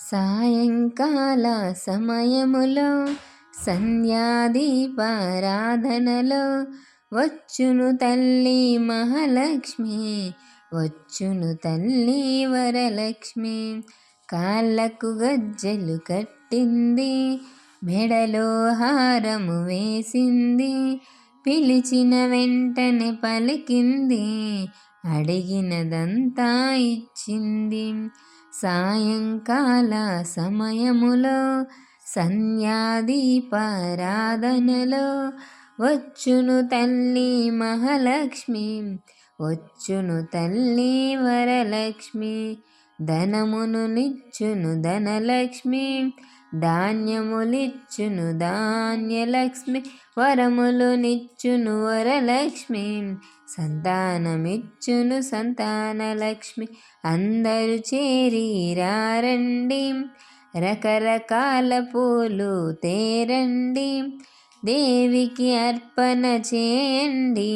సాయంకాల సమయములో సంధ్యాదీపారాధనలో వచ్చును తల్లి మహాలక్ష్మి, వచ్చును తల్లి వరలక్ష్మి. కాళ్ళకు గజ్జెలు కట్టింది, మెడలో హారము వేసింది, పిలిచిన వెంటనే పలికింది, అడిగినదంతా ఇచ్చింది. సాయంకాల సమయములో సంధ్యాదీపారాధనలో వచ్చును తల్లి మహాలక్ష్మి, వచ్చును తల్లి వరలక్ష్మి. ధనమును నిచ్చును ధనలక్ష్మి, ధాన్యములిచ్చును ధాన్యలక్ష్మి, వరములు నిచ్చును వరలక్ష్మి, సంతానమిచ్చును సంతానలక్ష్మి. అందరూ చేరి రారండి, రకరకాల పూలు తేరండి, దేవికి అర్పణ చేయండి,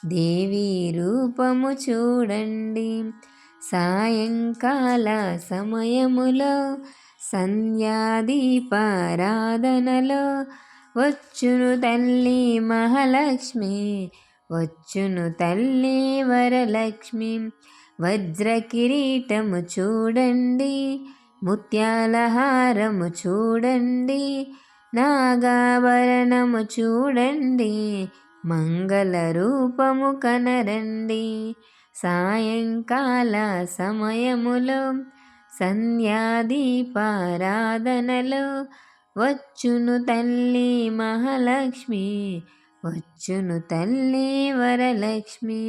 దేవి రూపము చూడండి. సాయంకాల సమయములో సంధ్యాదీపారాధనలో వచ్చును తల్లి మహాలక్ష్మి, వచ్చును తల్లి వరలక్ష్మి. వజ్ర కిరీటము చూడండి, ముత్యాల హారము చూడండి, నాగాభరణము చూడండి, మంగళ రూపము కనరండి. సాయంకాల సమయములో సంధ్యాదీపారాధనలో వచ్చును తల్లి మహాలక్ష్మి, వచ్చును తల్లి వరలక్ష్మి.